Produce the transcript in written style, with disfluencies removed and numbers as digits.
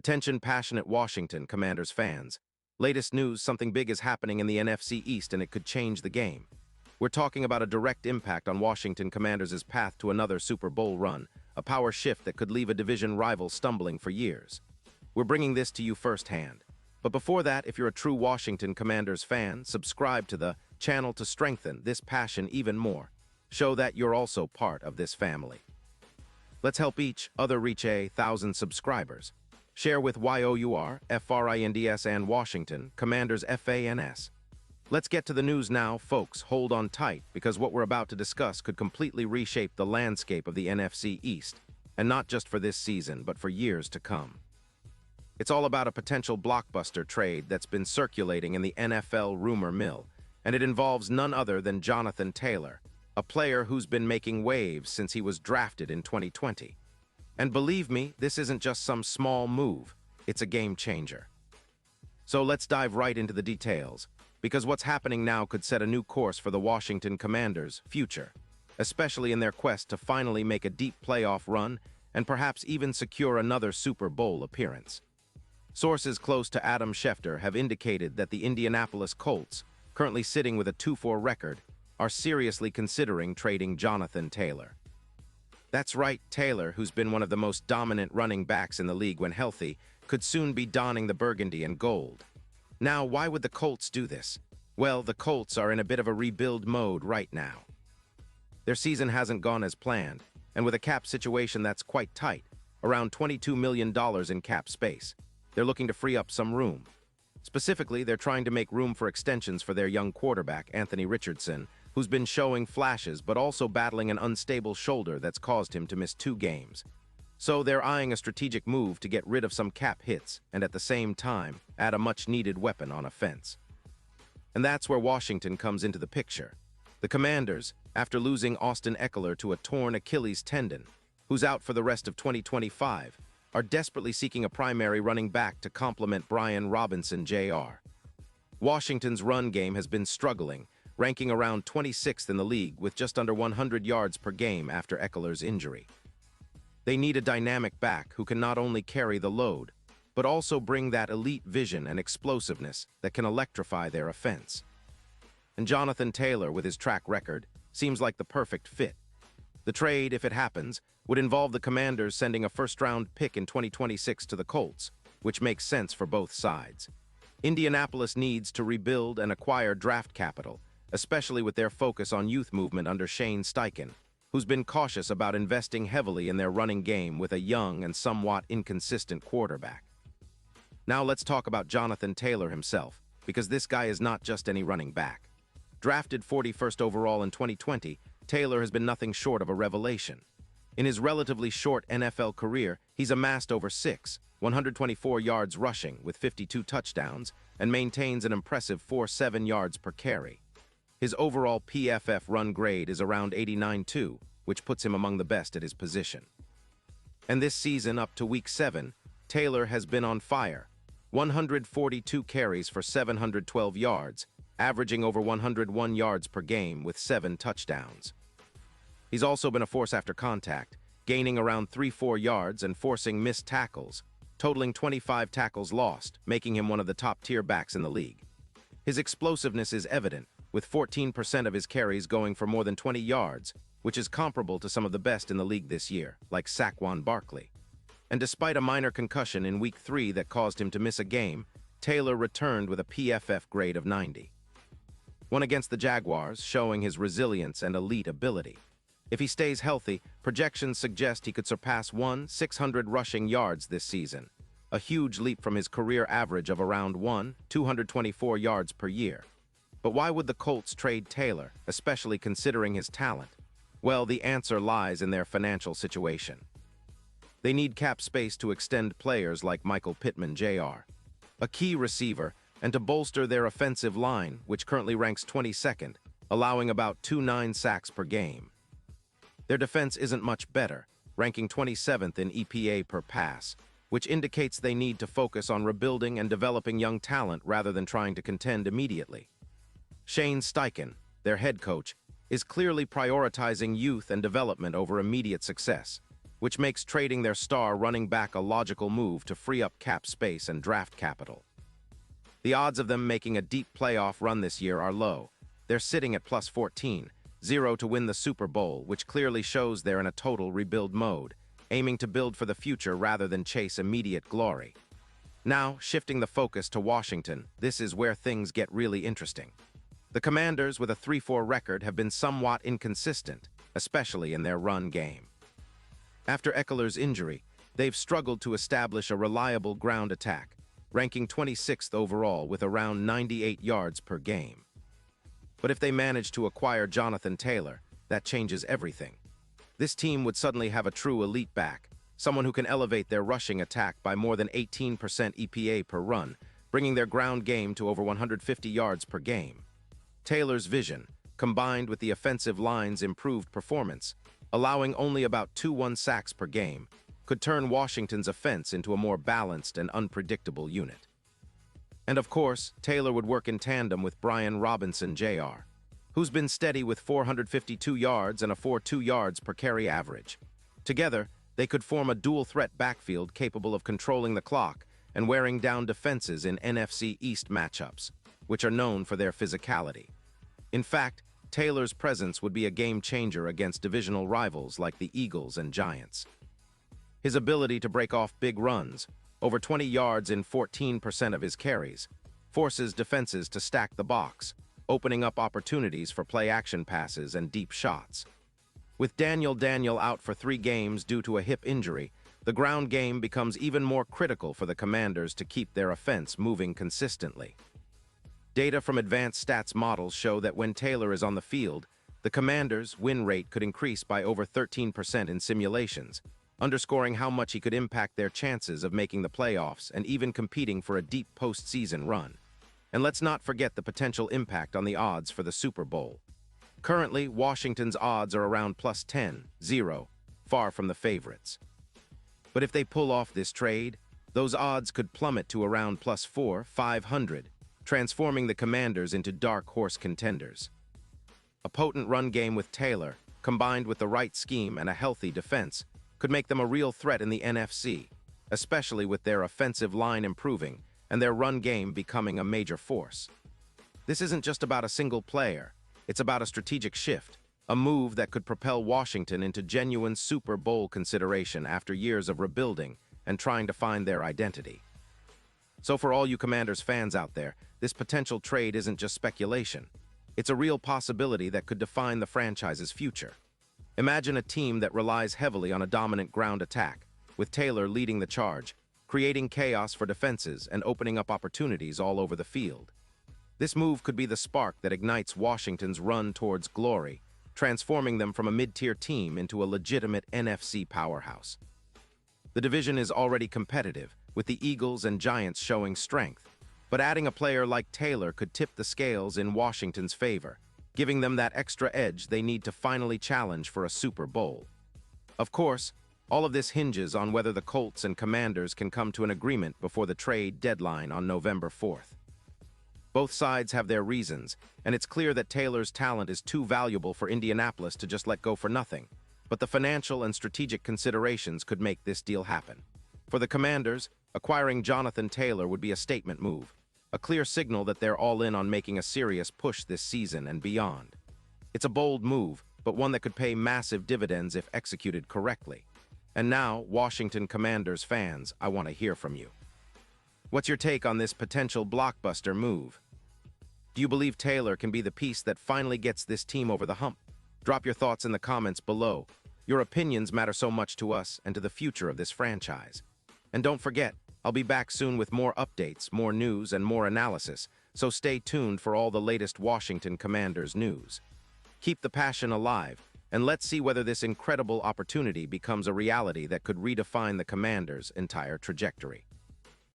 Attention passionate Washington Commanders fans. Latest news, something big is happening in the NFC East and it could change the game. We're talking about a direct impact on Washington Commanders' path to another Super Bowl run, a power shift that could leave a division rival stumbling for years. We're bringing this to you firsthand. But before that, if you're a true Washington Commanders fan, subscribe to the channel to strengthen this passion even more. Show that you're also part of this family. Let's help each other reach 1,000 subscribers. Share with YOUR, FRINDS and Washington, Commanders FANS. Let's get to the news now, folks. Hold on tight, because what we're about to discuss could completely reshape the landscape of the NFC East, and not just for this season, but for years to come. It's all about a potential blockbuster trade that's been circulating in the NFL rumor mill, and it involves none other than Jonathan Taylor, a player who's been making waves since he was drafted in 2020. And believe me, this isn't just some small move, it's a game changer. So let's dive right into the details, because what's happening now could set a new course for the Washington Commanders' future, especially in their quest to finally make a deep playoff run and perhaps even secure another Super Bowl appearance. Sources close to Adam Schefter have indicated that the Indianapolis Colts, currently sitting with a 2-4 record, are seriously considering trading Jonathan Taylor. That's right, Taylor, who's been one of the most dominant running backs in the league when healthy, could soon be donning the burgundy and gold. Now, why would the Colts do this? Well, the Colts are in a bit of a rebuild mode right now. Their season hasn't gone as planned, and with a cap situation that's quite tight, around $22 million in cap space, they're looking to free up some room. Specifically, they're trying to make room for extensions for their young quarterback, Anthony Richardson, who's been showing flashes but also battling an unstable shoulder that's caused him to miss 2 games. So they're eyeing a strategic move to get rid of some cap hits and at the same time add a much-needed weapon on offense. And that's where Washington comes into the picture. The Commanders, after losing Austin Ekeler to a torn Achilles tendon, who's out for the rest of 2025, are desperately seeking a primary running back to complement Brian Robinson Jr. Washington's run game has been struggling, ranking around 26th in the league with just under 100 yards per game after Ekeler's injury. They need a dynamic back who can not only carry the load, but also bring that elite vision and explosiveness that can electrify their offense. And Jonathan Taylor, with his track record, seems like the perfect fit. The trade, if it happens, would involve the Commanders sending a first-round pick in 2026 to the Colts, which makes sense for both sides. Indianapolis needs to rebuild and acquire draft capital, especially with their focus on youth movement under Shane Steichen, who's been cautious about investing heavily in their running game with a young and somewhat inconsistent quarterback. Now let's talk about Jonathan Taylor himself, because this guy is not just any running back. Drafted 41st overall in 2020, Taylor has been nothing short of a revelation. In his relatively short NFL career, he's amassed over 124 yards rushing with 52 touchdowns and maintains an impressive 4.7 yards per carry. His overall PFF run grade is around 89.2, which puts him among the best at his position. And this season, up to Week 7, Taylor has been on fire. 142 carries for 712 yards, averaging over 101 yards per game with 7 touchdowns. He's also been a force after contact, gaining around 3-4 yards and forcing missed tackles, totaling 25 tackles lost, making him one of the top-tier backs in the league. His explosiveness is evident, with 14% of his carries going for more than 20 yards, which is comparable to some of the best in the league this year, like Saquon Barkley. And despite a minor concussion in Week 3 that caused him to miss a game, Taylor returned with a PFF grade of 90. One against the Jaguars, showing his resilience and elite ability. If he stays healthy, projections suggest he could surpass 600 rushing yards this season, a huge leap from his career average of around 224 yards per year. But why would the Colts trade Taylor, especially considering his talent? Well, the answer lies in their financial situation. They need cap space to extend players like Michael Pittman Jr., a key receiver, and to bolster their offensive line, which currently ranks 22nd, allowing about 2.9 sacks per game. Their defense isn't much better, ranking 27th in EPA per pass, which indicates they need to focus on rebuilding and developing young talent rather than trying to contend immediately. Shane Steichen, their head coach, is clearly prioritizing youth and development over immediate success, which makes trading their star running back a logical move to free up cap space and draft capital. The odds of them making a deep playoff run this year are low. They're sitting at plus 14, 0 to win the Super Bowl, which clearly shows they're in a total rebuild mode, aiming to build for the future rather than chase immediate glory. Now, shifting the focus to Washington, this is where things get really interesting. The Commanders, with a 3-4 record, have been somewhat inconsistent, especially in their run game. After Ekeler's injury, they've struggled to establish a reliable ground attack, ranking 26th overall with around 98 yards per game. But if they manage to acquire Jonathan Taylor, that changes everything. This team would suddenly have a true elite back, someone who can elevate their rushing attack by more than 18% EPA per run, bringing their ground game to over 150 yards per game. Taylor's vision, combined with the offensive line's improved performance, allowing only about 2-1 sacks per game, could turn Washington's offense into a more balanced and unpredictable unit. And of course, Taylor would work in tandem with Brian Robinson Jr., who's been steady with 452 yards and a 4.2 yards per carry average. Together, they could form a dual-threat backfield capable of controlling the clock and wearing down defenses in NFC East matchups, which are known for their physicality. In fact, Taylor's presence would be a game-changer against divisional rivals like the Eagles and Giants. His ability to break off big runs, over 20 yards in 14% of his carries, forces defenses to stack the box, opening up opportunities for play-action passes and deep shots. With Daniel out for 3 games due to a hip injury, the ground game becomes even more critical for the Commanders to keep their offense moving consistently. Data from advanced stats models show that when Taylor is on the field, the Commanders' win rate could increase by over 13% in simulations, underscoring how much he could impact their chances of making the playoffs and even competing for a deep postseason run. And let's not forget the potential impact on the odds for the Super Bowl. Currently, Washington's odds are around plus 10, 0, far from the favorites. But if they pull off this trade, those odds could plummet to around plus 4, 500, transforming the Commanders into dark horse contenders. A potent run game with Taylor, combined with the right scheme and a healthy defense, could make them a real threat in the NFC, especially with their offensive line improving and their run game becoming a major force. This isn't just about a single player, it's about a strategic shift, a move that could propel Washington into genuine Super Bowl consideration after years of rebuilding and trying to find their identity. So for all you Commanders fans out there, this potential trade isn't just speculation. It's a real possibility that could define the franchise's future. Imagine a team that relies heavily on a dominant ground attack, with Taylor leading the charge, creating chaos for defenses and opening up opportunities all over the field. This move could be the spark that ignites Washington's run towards glory, transforming them from a mid-tier team into a legitimate NFC powerhouse. The division is already competitive, with the Eagles and Giants showing strength, but adding a player like Taylor could tip the scales in Washington's favor, giving them that extra edge they need to finally challenge for a Super Bowl. Of course, all of this hinges on whether the Colts and Commanders can come to an agreement before the trade deadline on November 4th. Both sides have their reasons, and it's clear that Taylor's talent is too valuable for Indianapolis to just let go for nothing, but the financial and strategic considerations could make this deal happen. For the Commanders, acquiring Jonathan Taylor would be a statement move, a clear signal that they're all in on making a serious push this season and beyond. It's a bold move, but one that could pay massive dividends if executed correctly. And now, Washington Commanders fans, I want to hear from you. What's your take on this potential blockbuster move? Do you believe Taylor can be the piece that finally gets this team over the hump? Drop your thoughts in the comments below. Your opinions matter so much to us and to the future of this franchise. And don't forget, I'll be back soon with more updates, more news, and more analysis, so stay tuned for all the latest Washington Commanders news. Keep the passion alive, and let's see whether this incredible opportunity becomes a reality that could redefine the Commanders' entire trajectory.